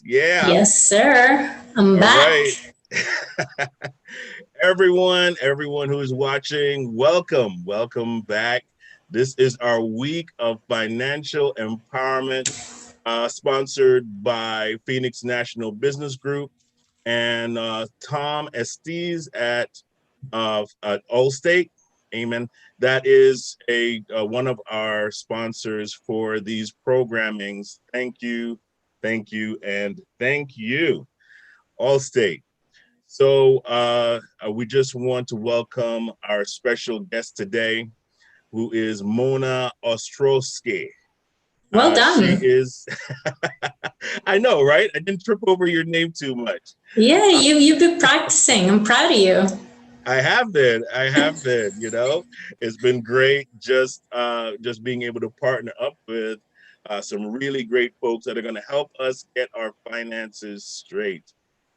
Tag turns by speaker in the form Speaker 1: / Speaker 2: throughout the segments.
Speaker 1: Yeah.
Speaker 2: Yes, sir. I'm
Speaker 1: All right.
Speaker 2: back.
Speaker 1: everyone who is watching, welcome back. This is our week of financial empowerment, sponsored by Phoenix National Business Group and Tom Estes at Allstate. Amen. That is a one of our sponsors for these programmings. Thank you, and thank you, Allstate. So we just want to welcome our special guest today, who is Mona Ostrowski.
Speaker 2: Well
Speaker 1: She
Speaker 2: done.
Speaker 1: is, I know, right? I didn't trip over your name too much.
Speaker 2: Yeah,
Speaker 1: Uh,
Speaker 2: you've been practicing. I'm proud of you.
Speaker 1: I have been. It's been great just being able to partner up with some really great folks that are going to help us get our finances straight.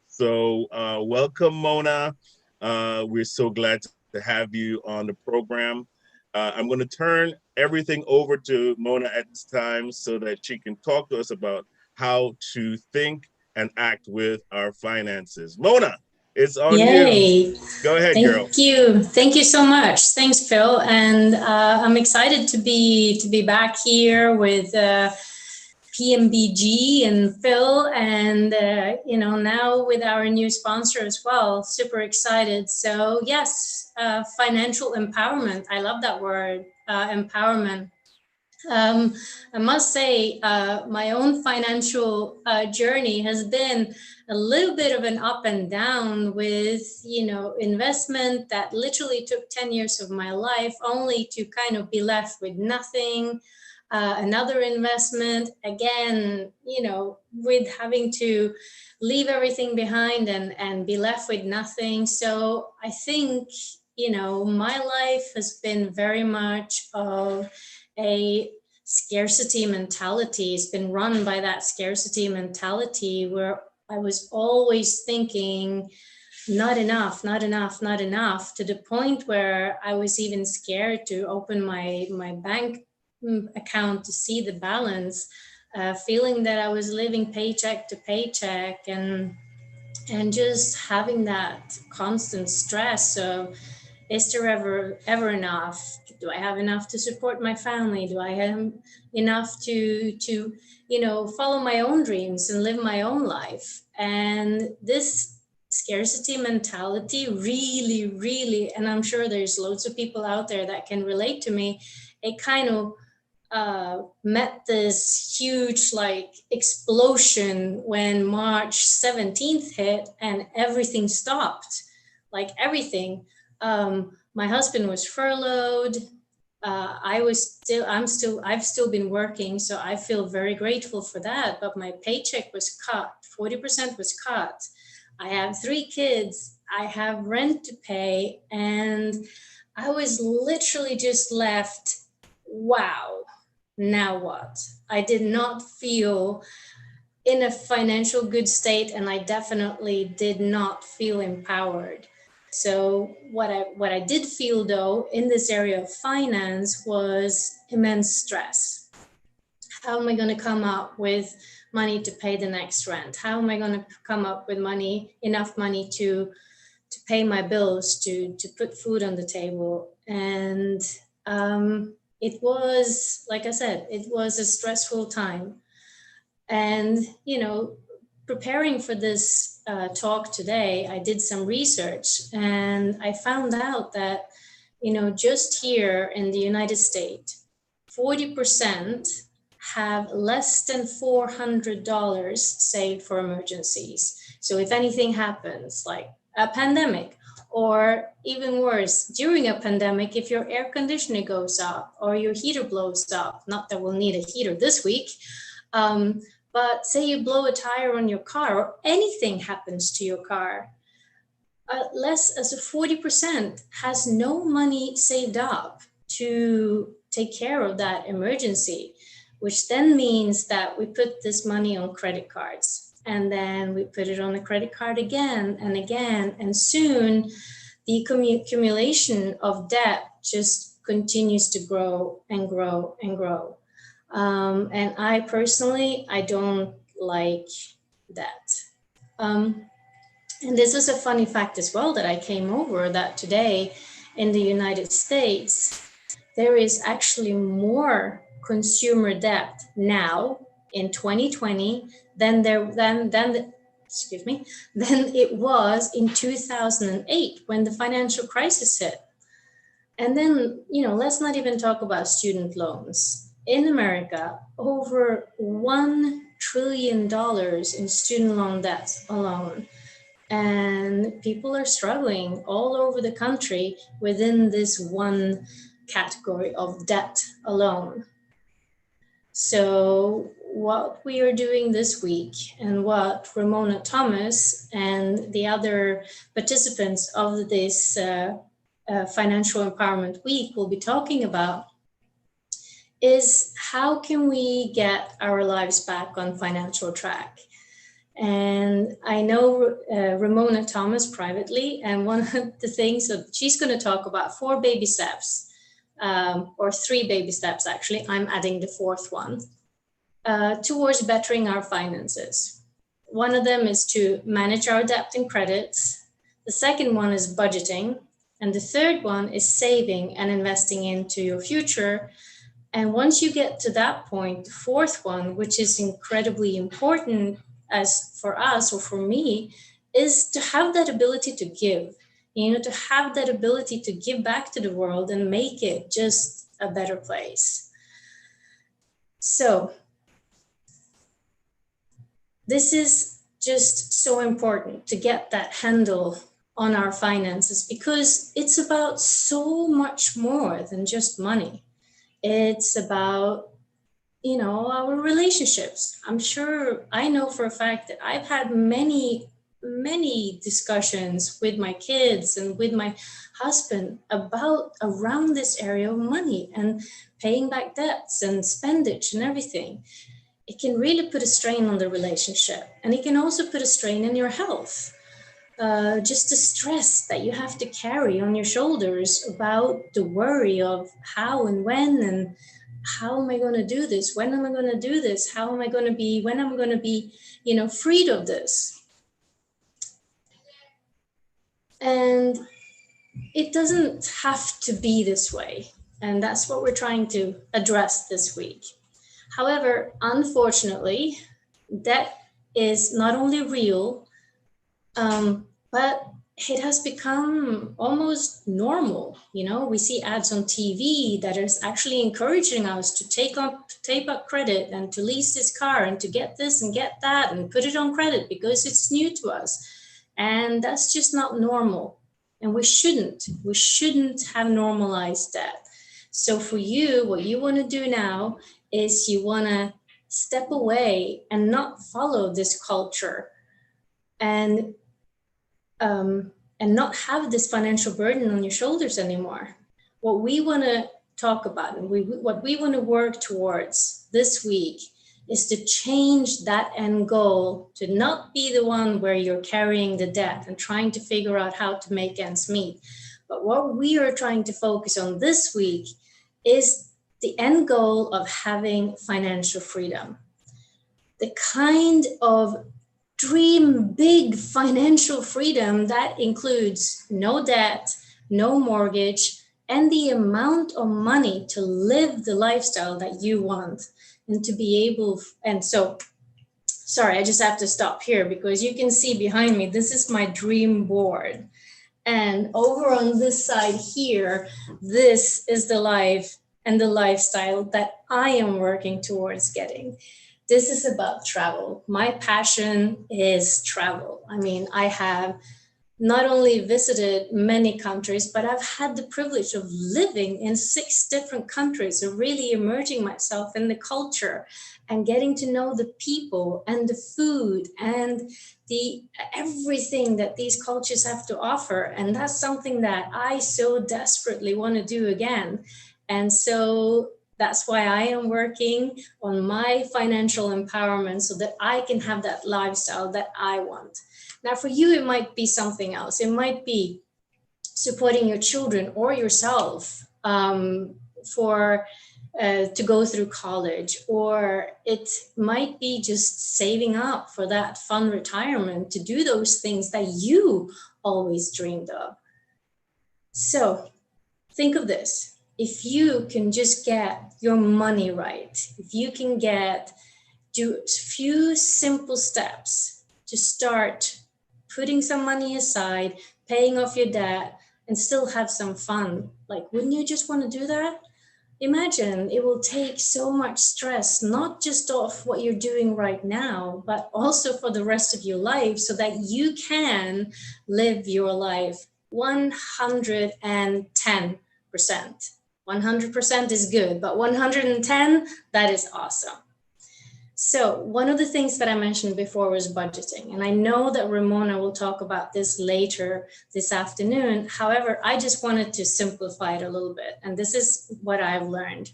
Speaker 1: So welcome, Mona. We're so glad to have you on the program. I'm going to turn everything over to Mona at this time so that she can talk to us about how to think and act with our finances. Mona, it's on you.
Speaker 2: Yay.
Speaker 1: Go ahead, girl.
Speaker 2: Thank you. Thank you so much. Thanks, Phil. And I'm excited to be back here with PMBG and Phil, and now with our new sponsor as well. Super excited. So yes, financial empowerment. I love that word, empowerment. Um, I must say, my own financial journey has been a little bit of an up and down with, investment that literally took 10 years of my life only to kind of be left with nothing. Another investment, again, with having to leave everything behind and be left with nothing. So I think, my life has been very much of a scarcity mentality. It's been run by that scarcity mentality where I was always thinking, not enough, not enough, not enough, to the point where I was even scared to open my bank account to see the balance, feeling that I was living paycheck to paycheck, and just having that constant stress of, is there ever enough? Do I have enough to support my family? Do I have enough to follow my own dreams and live my own life? And this scarcity mentality really, really, and I'm sure there's loads of people out there that can relate to me, it kind of met this huge like explosion when March 17th hit and everything stopped. Like everything. My husband was furloughed. I've still been working, so I feel very grateful for that. But my paycheck was cut, 40% was cut. I have 3 kids, I have rent to pay, and I was literally just left, wow, now what? I did not feel in a financial good state, and I definitely did not feel empowered. So what I did feel though in this area of finance was immense stress. How am I going to come up with money to pay the next rent? How am I going to come up with enough money to pay my bills, to put food on the table? And it was, like I said, it was a stressful time. And, preparing for this talk today, I did some research and I found out that, just here in the United States, 40% have less than $400 saved for emergencies. So if anything happens, like a pandemic, or even worse, during a pandemic, if your air conditioner goes up or your heater blows up, not that we'll need a heater this week, um, but say you blow a tire on your car or anything happens to your car, less as a 40% has no money saved up to take care of that emergency, which then means that we put this money on credit cards and then we put it on a credit card again and again. And soon the accumulation of debt just continues to grow and grow and grow. And I personally, I don't like debt. And this is a funny fact as well that I came over, that today in the United States, there is actually more consumer debt now in 2020 than excuse me, than it was in 2008 when the financial crisis hit. And then, let's not even talk about student loans. In America, over $1 trillion in student loan debt alone. And people are struggling all over the country within this one category of debt alone. So what we are doing this week, and what Ramona Thomas and the other participants of this Financial Empowerment Week will be talking about, is how can we get our lives back on financial track? And I know Ramona Thomas privately, and one of the things that she's going to talk about 4 baby steps, or 3 baby steps actually, I'm adding the 4th one, towards bettering our finances. One of them is to manage our debt and credits. The second one is budgeting. And the third one is saving and investing into your future. And once you get to that point, the 4th one, which is incredibly important as for us, or for me, is to have that ability to give, to have that ability to give back to the world and make it just a better place. So this is just so important to get that handle on our finances, because it's about so much more than just money. It's about, our relationships. I'm sure, I know for a fact that I've had many discussions with my kids and with my husband about around this area of money and paying back debts and spendage and everything. It can really put a strain on the relationship, and it can also put a strain in your health. Just the stress that you have to carry on your shoulders about the worry of how and when, and how am I going to do this? When am I going to do this? How am I going to be, when am I going to be, freed of this? And it doesn't have to be this way. And that's what we're trying to address this week. However, unfortunately, debt is not only real, but it has become almost normal. We see ads on TV that is actually encouraging us to take up credit and to lease this car and to get this and get that and put it on credit because it's new to us. And that's just not normal. And we shouldn't have normalized that. So for you, what you want to do now is you want to step away and not follow this culture, and not have this financial burden on your shoulders anymore. What we want to talk about, and what we want to work towards this week, is to change that end goal to not be the one where you're carrying the debt and trying to figure out how to make ends meet. But what we are trying to focus on this week is the end goal of having financial freedom. The kind of dream big financial freedom that includes no debt, no mortgage, and the amount of money to live the lifestyle that you want, and to be able, and so, sorry, I just have to stop here because you can see behind me, this is my dream board. And over on this side here, this is the life and the lifestyle that I am working towards getting. This is about travel. My passion is travel. I mean, I have not only visited many countries, but I've had the privilege of living in 6 different countries and really immersing myself in the culture and getting to know the people and the food and the everything that these cultures have to offer. And that's something that I so desperately want to do again. And so that's why I am working on my financial empowerment so that I can have that lifestyle that I want. Now, for you, it might be something else. It might be supporting your children or yourself for to go through college, or it might be just saving up for that fun retirement to do those things that you always dreamed of. So think of this. If you can just get your money right, if you can do a few simple steps to start putting some money aside, paying off your debt, and still have some fun, like, wouldn't you just want to do that? Imagine it will take so much stress, not just off what you're doing right now, but also for the rest of your life, so that you can live your life 110%. 100% is good, but 110, that is awesome. So one of the things that I mentioned before was budgeting. And I know that Ramona will talk about this later this afternoon. However, I just wanted to simplify it a little bit. And this is what I've learned.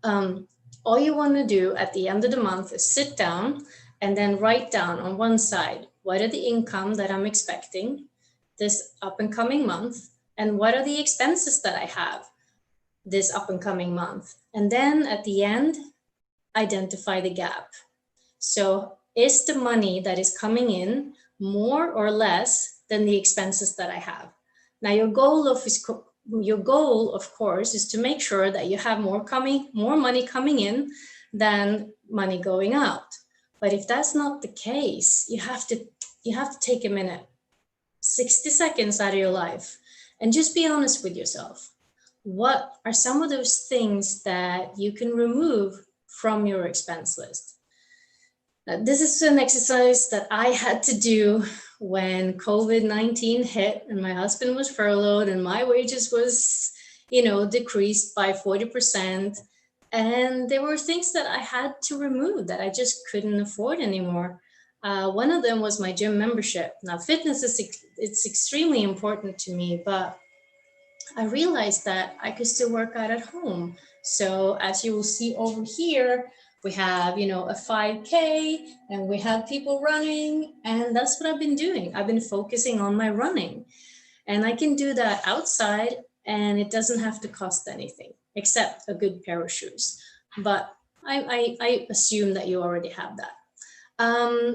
Speaker 2: All you want to do at the end of the month is sit down and then write down on one side, what are the income that I'm expecting this up and coming month? And what are the expenses that I have this up and coming month? And then at the end, identify the gap. So is the money that is coming in more or less than the expenses that I have? Now your goal, of course, is to make sure that you have more money coming in than money going out. But if that's not the case, you have to take a minute, 60 seconds out of your life, and just be honest with yourself. What are some of those things that you can remove from your expense list? Now, this is an exercise that I had to do when COVID-19 hit and my husband was furloughed and my wages was, decreased by 40%. And there were things that I had to remove that I just couldn't afford anymore. One of them was my gym membership. Now, fitness it's extremely important to me, but I realized that I could still work out at home. So as you will see over here, we have, a 5K and we have people running, and that's what I've been doing. I've been focusing on my running, and I can do that outside and it doesn't have to cost anything except a good pair of shoes. But I assume that you already have that.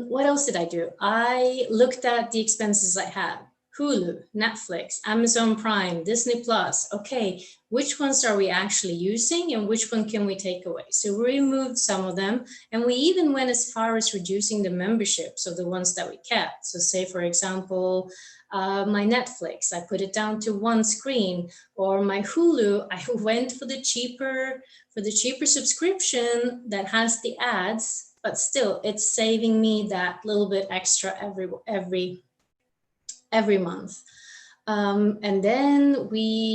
Speaker 2: What else did I do? I looked at the expenses I had. Hulu, Netflix, Amazon Prime, Disney Plus. Okay, which ones are we actually using and which one can we take away? So we removed some of them, and we even went as far as reducing the memberships of the ones that we kept. So say, for example, my Netflix, I put it down to one screen, or my Hulu, I went for the cheaper subscription that has the ads, but still it's saving me that little bit extra every month. And then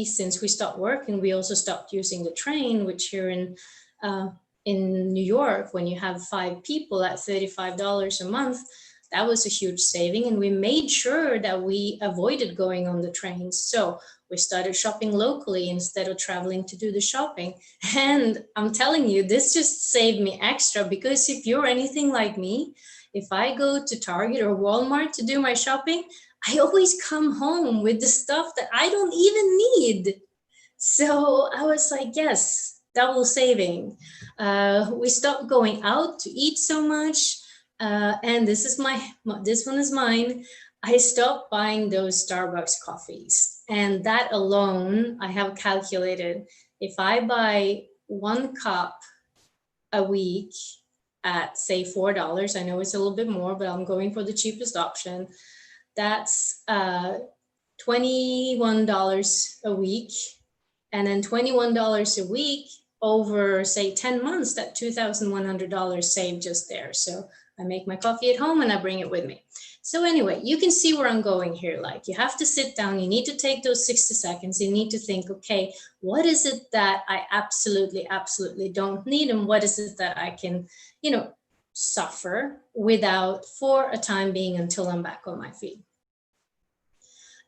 Speaker 2: since we stopped working, we also stopped using the train, which here in New York, when you have 5 people at $35 a month, that was a huge saving. And we made sure that we avoided going on the train. So we started shopping locally instead of traveling to do the shopping. And I'm telling you, this just saved me extra, because if you're anything like me, if I go to Target or Walmart to do my shopping, I always come home with the stuff that I don't even need. So I was like, yes, double saving. We stopped going out to eat so much. And this one is mine. I stopped buying those Starbucks coffees. And that alone, I have calculated, if I buy 1 cup a week at, say, $4, I know it's a little bit more, but I'm going for the cheapest option. That's $21 a week, and then $21 a week over, say, 10 months, that $2,100 saved just there. So I make my coffee at home and I bring it with me. So anyway, you can see where I'm going here. Like, you have to sit down, you need to take those 60 seconds, you need to think, okay, what is it that I absolutely don't need, and what is it that I can, suffer without for a time being until I'm back on my feet.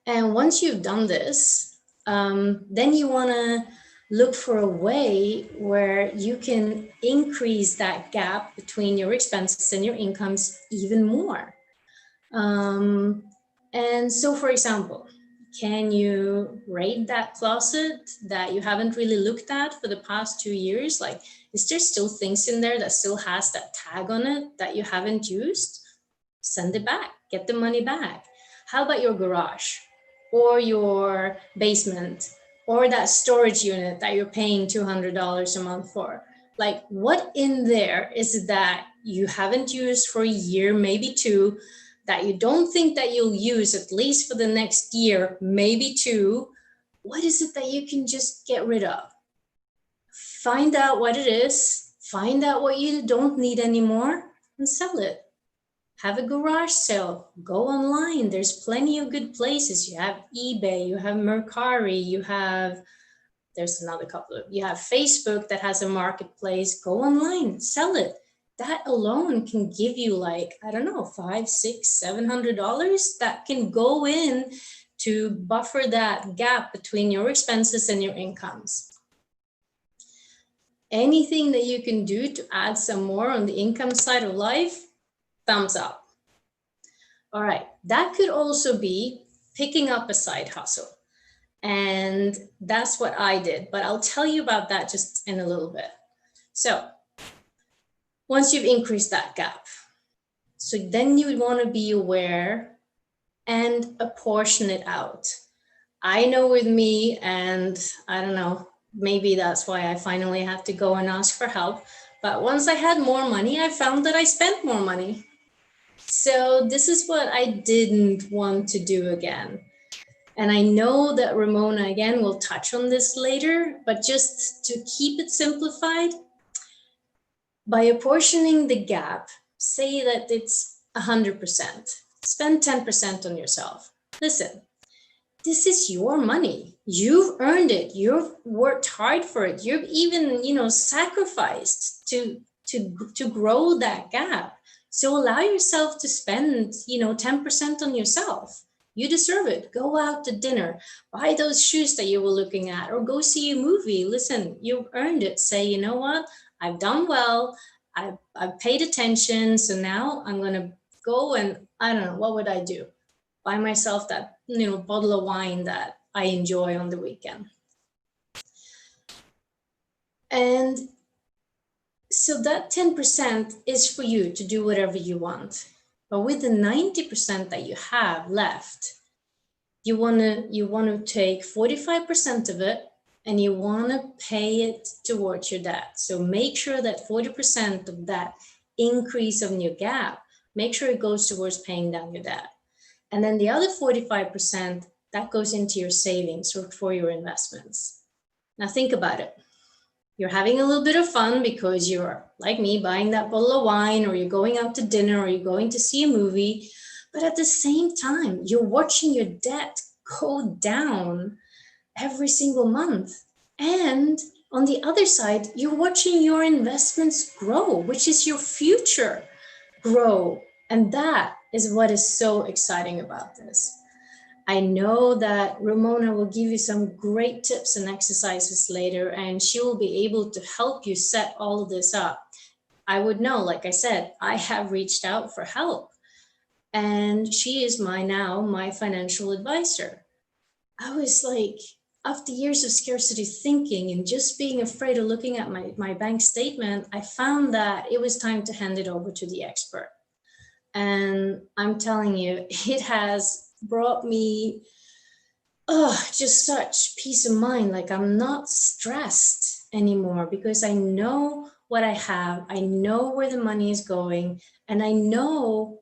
Speaker 2: And once you've done this, then you want to look for a way where you can increase that gap between your expenses and your incomes even more. And so, for example, Can you rate that closet that you haven't really looked at for the past 2 years? Like, is there still things in there that still has that tag on it that you haven't used? Send it back, get the money back. How about your garage or your basement or that storage unit that you're paying $200 a month for? Like, what in there is it that you haven't used for a year, maybe two, that you don't think that you'll use at least for the next year, maybe two? What is it that you can just get rid of? Find out what it is, find out what you don't need anymore, and sell it. Have a garage sale, go online. There's plenty of good places. You have eBay, you have Mercari, there's another couple of, you have Facebook that has a marketplace. Go online, sell it. That alone can give you, like, I don't know, $500, $600, $700 that can go in to buffer that gap between your expenses and your incomes. Anything that you can do to add some more on the income side of life, thumbs up. All right, that could also be picking up a side hustle. And that's what I did, but I'll tell you about that just in a little bit. So once you've increased that gap, so then you would want to be aware and apportion it out. I know with me, and I don't know, maybe that's why I finally have to go and ask for help. But once I had more money, I found that I spent more money. So this is what I didn't want to do again. And I know that Ramona, again, will touch on this later, but just to keep it simplified, by apportioning the gap, say that it's 100%, spend 10% on yourself. Listen, this is your money. You've earned it. You've worked hard for it. You've even, sacrificed to grow that gap. So allow yourself to spend, 10% on yourself. You deserve it. Go out to dinner, buy those shoes that you were looking at, or go see a movie. Listen, you've earned it. Say, you know what? I've done well. I've paid attention. So now I'm going to go and, I don't know, what would I do? Buy myself that, bottle of wine that I enjoy on the weekend. And so that 10% is for you to do whatever you want. But with the 90% that you have left, you want to take 45% of it and you want to pay it towards your debt. So make sure that 40% of that increase of your gap, make sure it goes towards paying down your debt. And then the other 45%, that goes into your savings or for your investments. Now think about it. You're having a little bit of fun because you're, like me, buying that bottle of wine, or you're going out to dinner, or you're going to see a movie. But at the same time, you're watching your debt go down every single month. And on the other side, you're watching your investments grow, which is your future grow. And that is what is so exciting about this. I know that Ramona will give you some great tips and exercises later, and she will be able to help you set all of this up. I would know, like I said, I have reached out for help, and she is my financial advisor. I was like, after years of scarcity thinking and just being afraid of looking at my bank statement, I found that it was time to hand it over to the expert. And I'm telling you, it has brought me just such peace of mind. Like, I'm not stressed anymore because I know what I have. I know where the money is going. And I know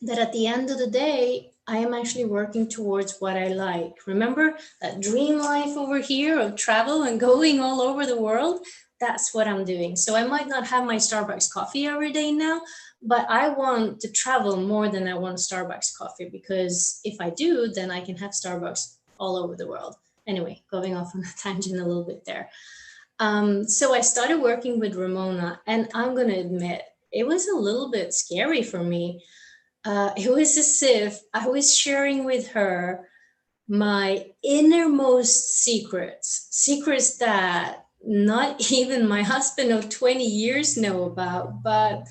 Speaker 2: that at the end of the day, I am actually working towards what I like. Remember that dream life over here of travel and going all over the world? That's what I'm doing. So I might not have my Starbucks coffee every day now, but I want to travel more than I want Starbucks coffee, because if I do, then I can have Starbucks all over the world. Anyway, going off on a tangent a little bit there. So I started working with Ramona, and I'm going to admit, it was a little bit scary for me. It was as if I was sharing with her my innermost secrets that not even my husband of 20 years know about. But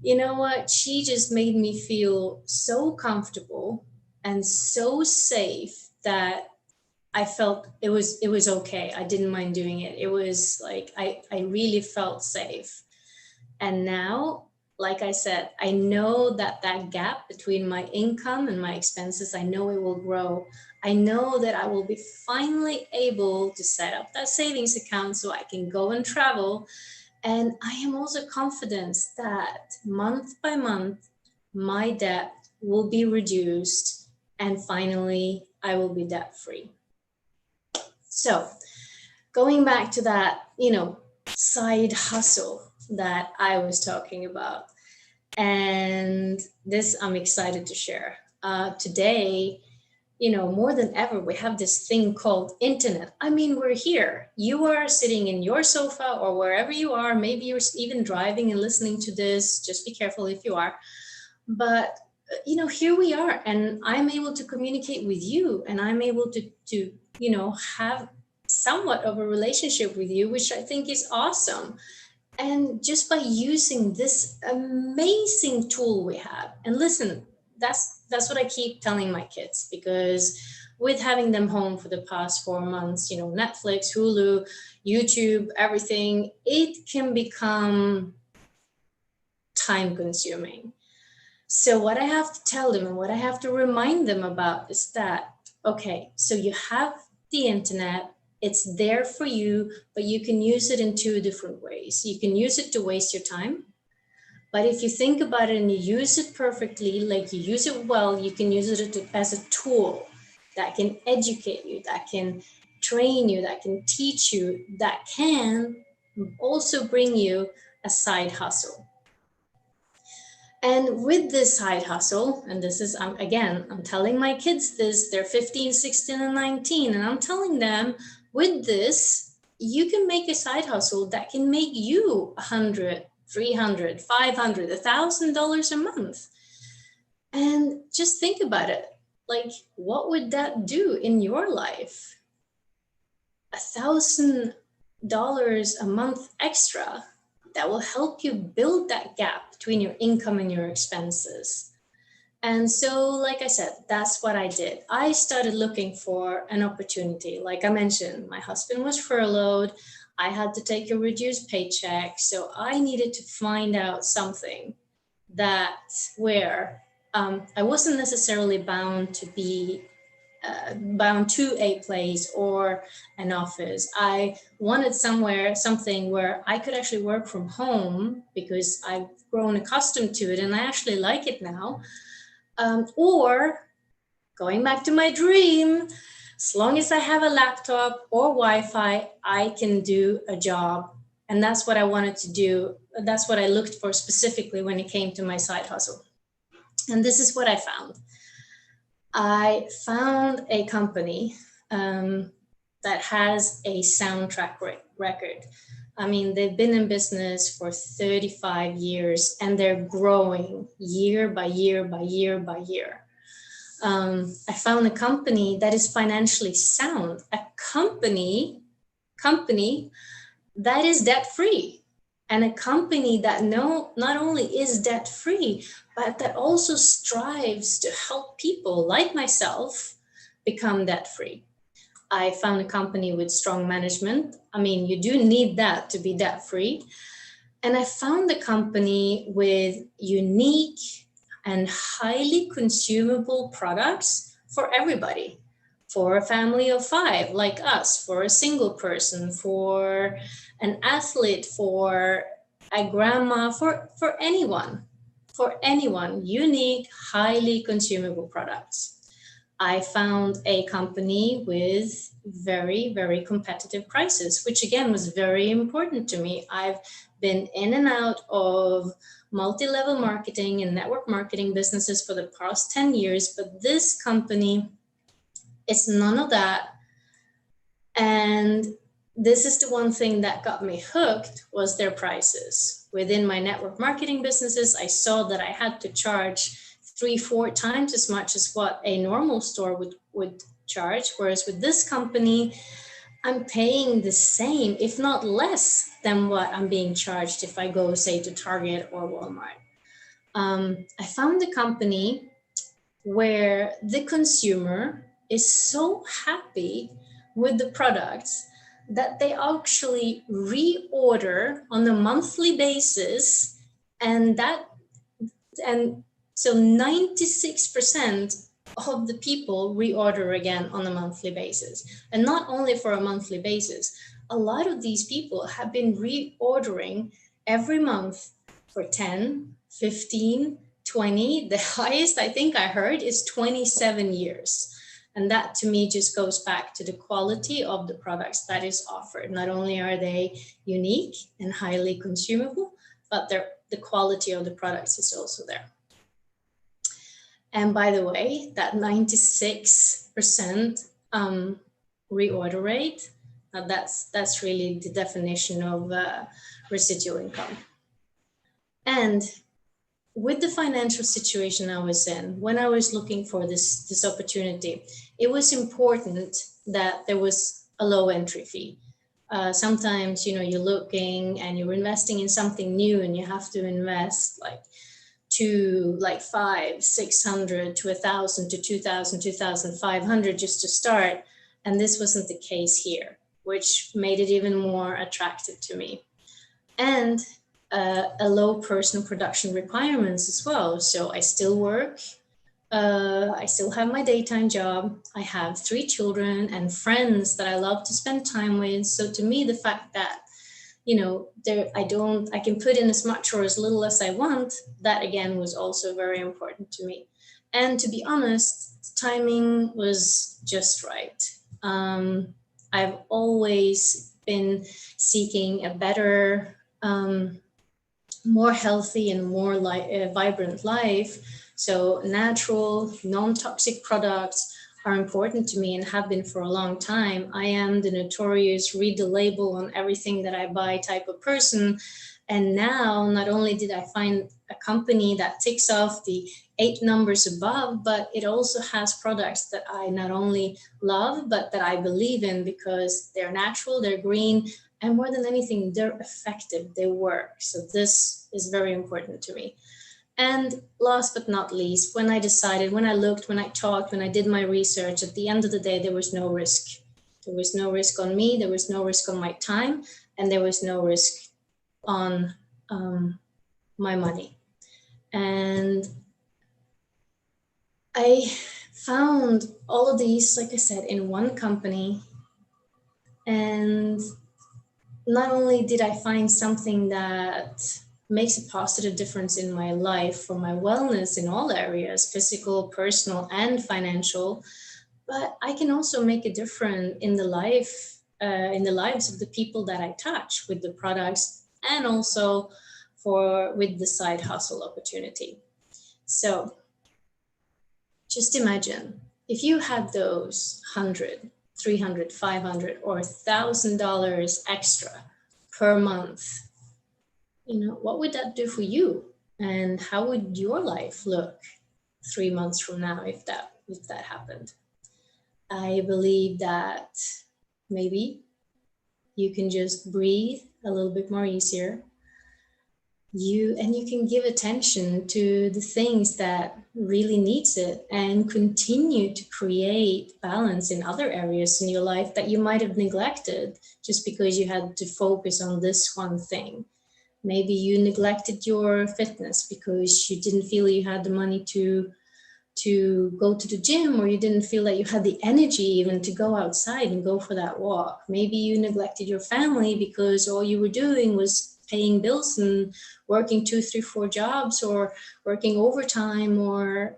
Speaker 2: you know what? She just made me feel so comfortable and so safe that I felt it was okay. I didn't mind doing it. It was like I really felt safe. And now, like I said, I know that that gap between my income and my expenses, I know it will grow. I know that I will be finally able to set up that savings account so I can go and travel. And I am also confident that month by month, my debt will be reduced and finally I will be debt free. So, going back to that, side hustle that I was talking about, and this I'm excited to share. Today, more than ever, we have this thing called internet. I mean, we're here. You are sitting in your sofa or wherever you are. Maybe you're even driving and listening to this. Just be careful if you are. But here we are, and I'm able to communicate with you, and I'm able to have somewhat of a relationship with you, which I think is awesome. And just by using this amazing tool we have, and listen, that's what I keep telling my kids, because with having them home for the past 4 months, Netflix, Hulu, YouTube, everything, it can become time consuming. So what I have to tell them and what I have to remind them about is that, okay, so you have the internet, it's there for you, but you can use it in two different ways. You can use it to waste your time. But if you think about it and you use it perfectly, like you use it well, you can use it as a tool that can educate you, that can train you, that can teach you, that can also bring you a side hustle. And with this side hustle, and this is, again, I'm telling my kids this, they're 15, 16, and 19, and I'm telling them, with this, you can make a side hustle that can make you $100, $300, $500, $1,000 a month. And just think about it. Like, what would that do in your life? $1,000 a month extra that will help you build that gap between your income and your expenses. And so, like I said, that's what I did. I started looking for an opportunity. Like I mentioned, my husband was furloughed. I had to take a reduced paycheck. So I needed to find out something that where I wasn't necessarily bound to a place or an office. I wanted something where I could actually work from home, because I've grown accustomed to it and I actually like it now. Or going back to my dream, as long as I have a laptop or Wi-Fi, I can do a job. And that's what I wanted to do. That's what I looked for specifically when it came to my side hustle. And this is what I found. I found a company that has a soundtrack record. I mean, they've been in business for 35 years and they're growing year by year by year by year. I found a company that is financially sound, a company that is debt-free, and a company that not only is debt-free, but that also strives to help people like myself become debt-free. I found a company with strong management. I mean, you do need that to be debt-free. And I found a company with unique and highly consumable products for everybody, for a family of 5 like us, for a single person, for an athlete, for a grandma, for anyone, unique, highly consumable products. I found a company with very, very competitive prices, which again was very important to me. I've been in and out of multi-level marketing and network marketing businesses for the past 10 years, but this company, it's none of that. And this is the one thing that got me hooked, was their prices. Within my network marketing businesses, I saw that I had to charge 3-4 times as much as what a normal store would charge. Whereas with this company, I'm paying the same, if not less, than what I'm being charged if I go, say, to Target or Walmart. I found a company where the consumer is so happy with the products that they actually reorder on a monthly basis, and that and so 96% of the people reorder again on a monthly basis. And not only for a monthly basis, a lot of these people have been reordering every month for 10, 15, 20. The highest I think I heard is 27 years. And that to me just goes back to the quality of the products that is offered. Not only are they unique and highly consumable, but the quality of the products is also there. And by the way, that 96% reorder rate, that's really the definition of residual income. And with the financial situation I was in, when I was looking for this opportunity, it was important that there was a low entry fee. Sometimes, you're looking and you're investing in something new, and you have to invest like 500, 600 to 1,000 to 2,000, 2,500 just to start. And this wasn't the case here, which made it even more attractive to me. And a low personal production requirements as well. So I still work. I still have my daytime job. I have 3 children and friends that I love to spend time with. So to me, the fact that I can put in as much or as little as I want, that again was also very important to me. And to be honest, timing was just right. I've always been seeking a better, more healthy and more vibrant life. So natural, non-toxic products are important to me and have been for a long time. I am the notorious read the label on everything that I buy type of person. And now not only did I find a company that ticks off the 8 numbers above, but it also has products that I not only love, but that I believe in because they're natural, they're green, and more than anything, they're effective, they work. So this is very important to me. And last but not least, when I decided, when I looked, when I talked, when I did my research, at the end of the day, there was no risk. There was no risk on me, there was no risk on my time, and there was no risk on my money. And I found all of these, like I said, in one company. And not only did I find something that makes a positive difference in my life for my wellness in all areas, physical, personal, and financial, but I can also make a difference in the lives of the people that I touch with the products, and also with the side hustle opportunity. So just imagine if you had those 100, 300, 500, or $1,000 extra per month, what would that do for you? And how would your life look 3 months from now if that happened? I believe that maybe you can just breathe a little bit more easier. You can give attention to the things that really needs it and continue to create balance in other areas in your life that you might have neglected just because you had to focus on this one thing. Maybe you neglected your fitness because you didn't feel you had the money to go to the gym, or you didn't feel that you had the energy even to go outside and go for that walk. Maybe you neglected your family because all you were doing was paying bills and working 2, 3, 4 jobs, or working overtime, or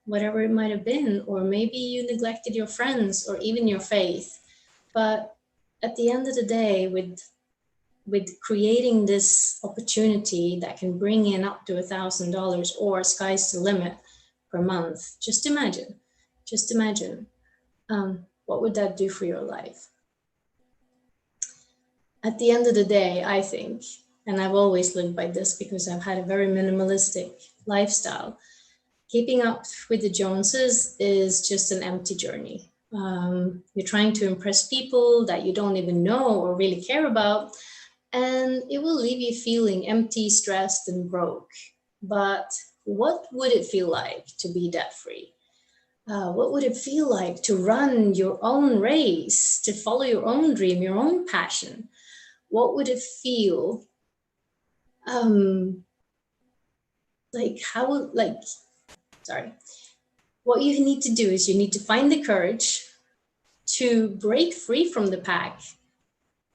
Speaker 2: whatever it might have been. Or maybe you neglected your friends or even your faith. But at the end of the day, with creating this opportunity that can bring in up to $1,000, or sky's the limit, per month, just imagine, what would that do for your life? At the end of the day, I think, and I've always lived by this because I've had a very minimalistic lifestyle, keeping up with the Joneses is just an empty journey. You're trying to impress people that you don't even know or really care about, and it will leave you feeling empty, stressed, and broke. But what would it feel like to be debt-free? What would it feel like to run your own race, to follow your own dream, your own passion? What would it feel um, like? Sorry. What you need to do is you need to find the courage to break free from the pack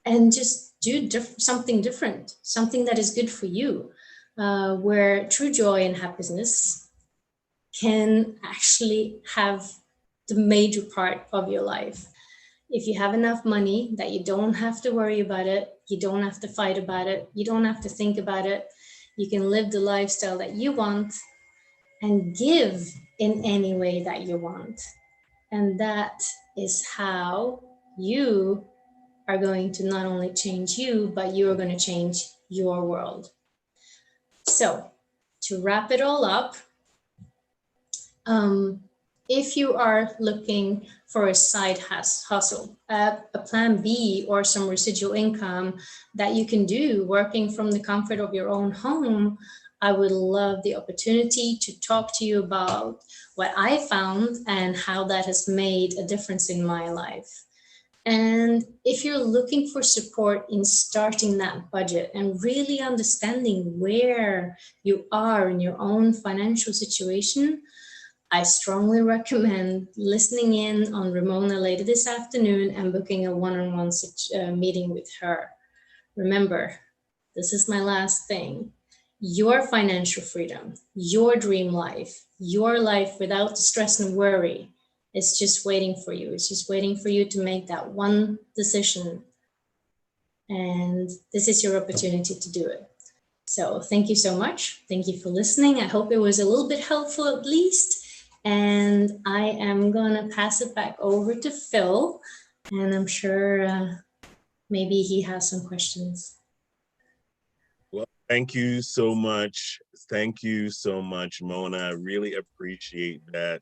Speaker 2: and just do something different, something that is good for you, where true joy and happiness can actually have the major part of your life. If you have enough money that you don't have to worry about it, you don't have to fight about it, you don't have to think about it, you can live the lifestyle that you want and give in any way that you want. And that is how you are going to not only change you, but you are going to change your world. So, to wrap it all up, um, if you are looking for a side hustle, a plan B, or some residual income that you can do working from the comfort of your own home, I would love the opportunity to talk to you about what I found and how that has made a difference in my life. And if you're looking for support in starting that budget and really understanding where you are in your own financial situation, I strongly recommend listening in on Ramona later this afternoon and booking a one-on-one meeting with her. Remember, this is my last thing. Your financial freedom, your dream life, your life without the stress and worry is just waiting for you. It's just waiting for you to make that one decision. And this is your opportunity to do it. So thank you so much. Thank you for listening. I hope it was a little bit helpful at least. And I am going to pass it back over to Phil. And I'm sure maybe he has some questions.
Speaker 1: Well, thank you so much. Thank you so much, Mona. I really appreciate that.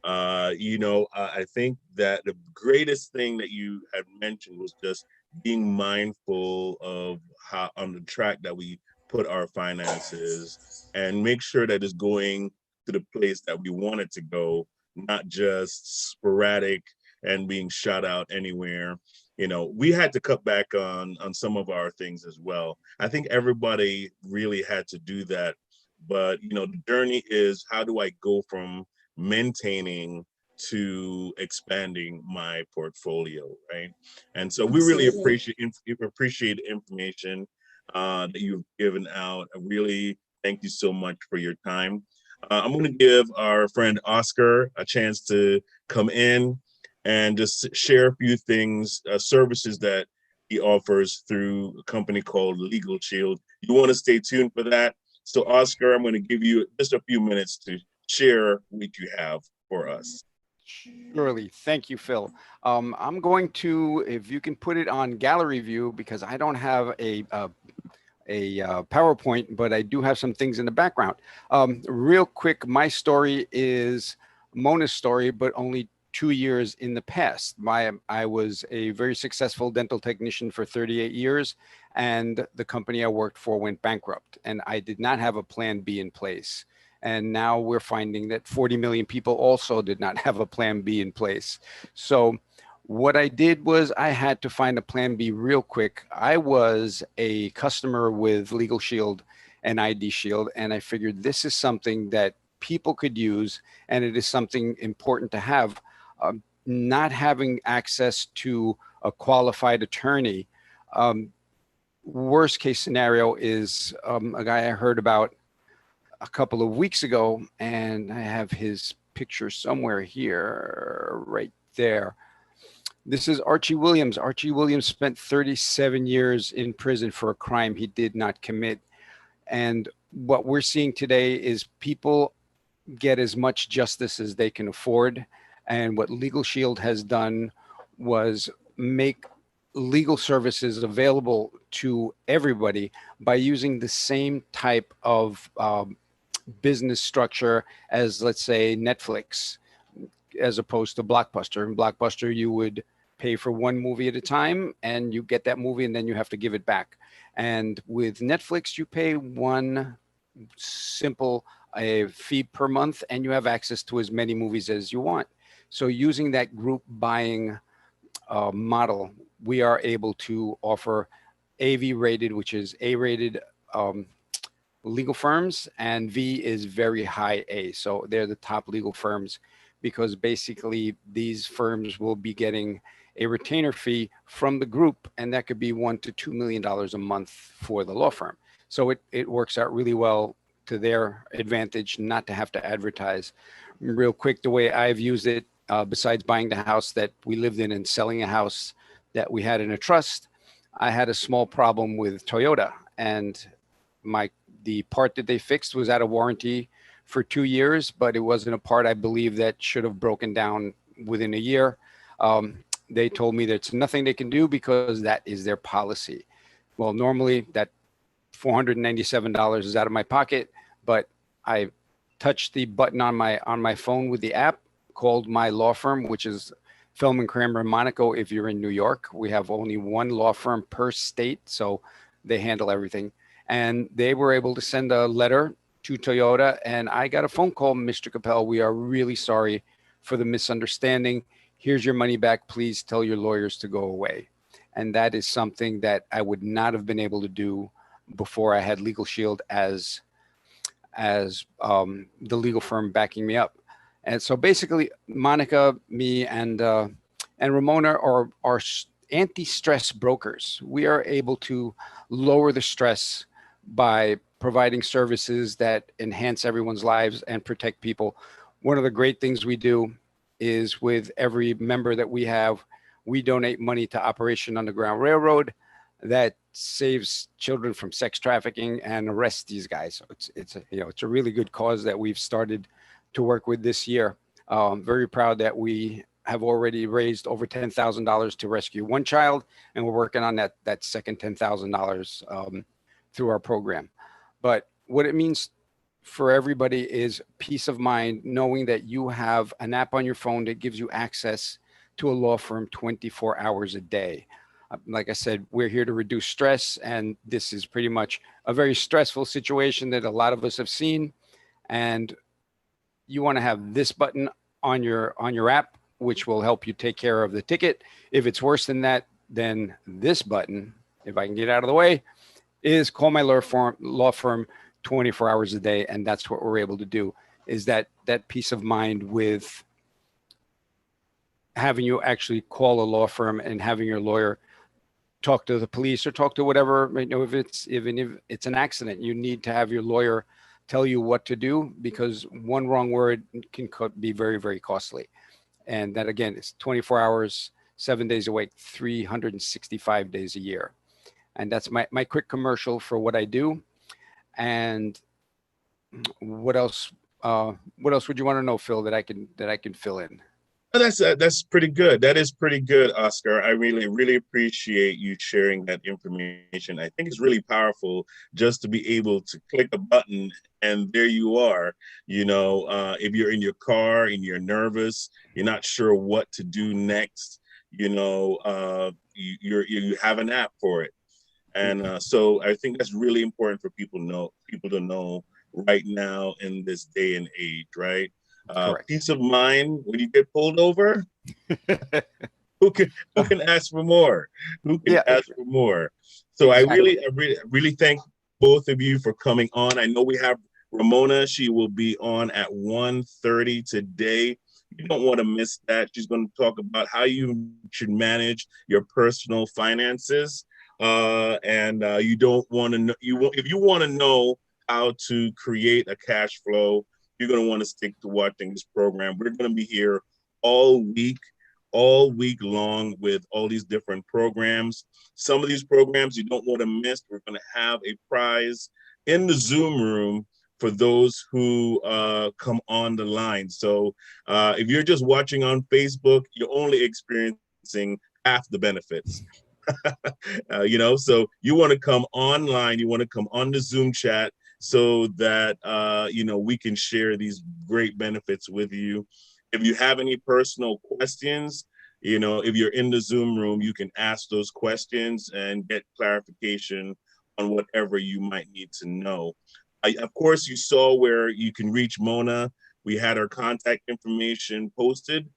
Speaker 1: I think that the greatest thing that you had mentioned was just being mindful of how on the track that we put our finances and make sure that it's going to the place that we want it to go, not just sporadic and being shot out anywhere. We had to cut back on some of our things as well. I think everybody really had to do that. But the journey is, how do I go from maintaining to expanding my portfolio, right? And so we really appreciate the information that you've given out. I really thank you so much for your time. I'm going to give our friend Oscar a chance to come in and just share a few things, services that he offers through a company called Legal Shield. You want to stay tuned for that. So Oscar, I'm going to give you just a few minutes to share what you have for us.
Speaker 3: Surely. Thank you, Phil. I'm going to, if you can put it on gallery view, because I don't have a PowerPoint, but I do have some things in the background. Real quick, my story is Mona's story, but only 2 years in the past. I was a very successful dental technician for 38 years, and the company I worked for went bankrupt, and I did not have a plan B in place. And now we're finding that 40 million people also did not have a plan B in place. So what I did was I had to find a plan B real quick. I was a customer with Legal Shield and ID Shield, and I figured this is something that people could use, and it is something important to have. Not having access to a qualified attorney, worst case scenario is a guy I heard about a couple of weeks ago, and I have his picture somewhere here, right there. This is Archie Williams. Archie Williams spent 37 years in prison for a crime he did not commit. And what we're seeing today is people get as much justice as they can afford. And what Legal Shield has done was make legal services available to everybody by using the same type of business structure as, let's say, Netflix, as opposed to Blockbuster. In Blockbuster, you would pay for one movie at a time and you get that movie and then you have to give it back. And with Netflix, you pay one simple a fee per month, and you have access to as many movies as you want. So using that group buying model, we are able to offer AV rated, which is A rated um, legal firms, and V is very high A. So they're the top legal firms because basically these firms will be getting a retainer fee from the group, and that could be $1 to $2 million a month for the law firm. So it works out really well to their advantage not to have to advertise. Real quick, the way I've used it, besides buying the house that we lived in and selling a house that we had in a trust, I had a small problem with Toyota, and the part that they fixed was out of warranty for 2 years, but it wasn't a part I believe that should have broken down within a year. They told me there's nothing they can do because that is their policy. Well, normally that $497 is out of my pocket, but I touched the button on my phone with the app, called my law firm, which is Feldman Kramer in Monaco. If you're in New York, we have only one law firm per state, so they handle everything. And they were able to send a letter to Toyota, and I got a phone call, Mr. Capel, we are really sorry for the misunderstanding. Here's your money back. Please tell your lawyers to go away. And that is something that I would not have been able to do before I had Legal Shield as the legal firm backing me up. And so basically, Monica, me, and Ramona are anti-stress brokers. We are able to lower the stress by providing services that enhance everyone's lives and protect people. One of the great things we do is with every member that we have, we donate money to Operation Underground Railroad that saves children from sex trafficking and arrests these guys. So it's a really good cause that we've started to work with this year. I'm very proud that we have already raised over $10,000 to rescue one child, and we're working on that second $10,000 through our program. But what it means for everybody is peace of mind, knowing that you have an app on your phone that gives you access to a law firm 24 hours a day. Like I said, we're here to reduce stress, and this is pretty much a very stressful situation that a lot of us have seen. And you want to have this button on your app, which will help you take care of the ticket. If it's worse than that, then this button, if I can get out of the way, is call my law firm 24 hours a day. And that's what we're able to do, is that peace of mind with having you actually call a law firm and having your lawyer talk to the police or talk to whatever, if it's an accident, you need to have your lawyer tell you what to do, because one wrong word can be very, very costly. And that, again, is 24 hours, 7 days a week, 365 days a year. And that's my quick commercial for what I do. And what else would you want to know, Phil, that I can fill in?
Speaker 1: That's pretty good. That is pretty good, Oscar. I really, really appreciate you sharing that information. I think it's really powerful just to be able to click a button and there you are. If you're in your car and you're nervous, you're not sure what to do next, you have an app for it. And so I think that's really important for people to know right now in this day and age, right? Peace of mind when you get pulled over. who can ask for more? Who can ask for more? So exactly. I really thank both of you for coming on. I know we have Ramona. She will be on at 1:30 today. You don't want to miss that. She's going to talk about how you should manage your personal finances. And you don't want to know, if you want to know how to create a cash flow, you're going to want to stick to watching this program. We're going to be here all week long with all these different programs. Some of these programs you don't want to miss. We're going to have a prize in the Zoom room for those who come on the line. So if you're just watching on Facebook, you're only experiencing half the benefits. So you want to come online, you want to come on the Zoom chat so that, we can share these great benefits with you. If you have any personal questions, if you're in the Zoom room, you can ask those questions and get clarification on whatever you might need to know. Of course, you saw where you can reach Mona. We had her contact information posted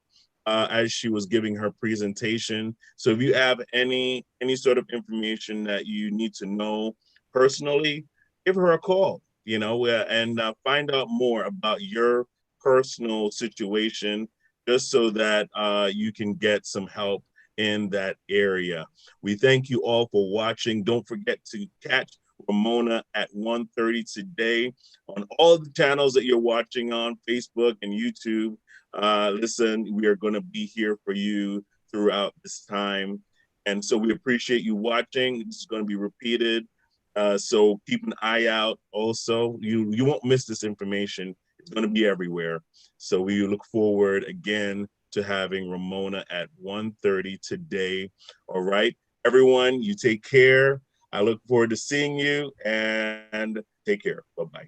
Speaker 1: as she was giving her presentation. So if you have any sort of information that you need to know personally, give her a call, and find out more about your personal situation, just so that you can get some help in that area. We thank you all for watching. Don't forget to catch Ramona at 1:30 today on all the channels that you're watching on Facebook and YouTube. Listen, we are going to be here for you throughout this time. And so we appreciate you watching. This is going to be repeated. So keep an eye out also. You won't miss this information. It's going to be everywhere. So we look forward again to having Ramona at 1:30 today. All right, everyone, you take care. I look forward to seeing you, and take care. Bye-bye.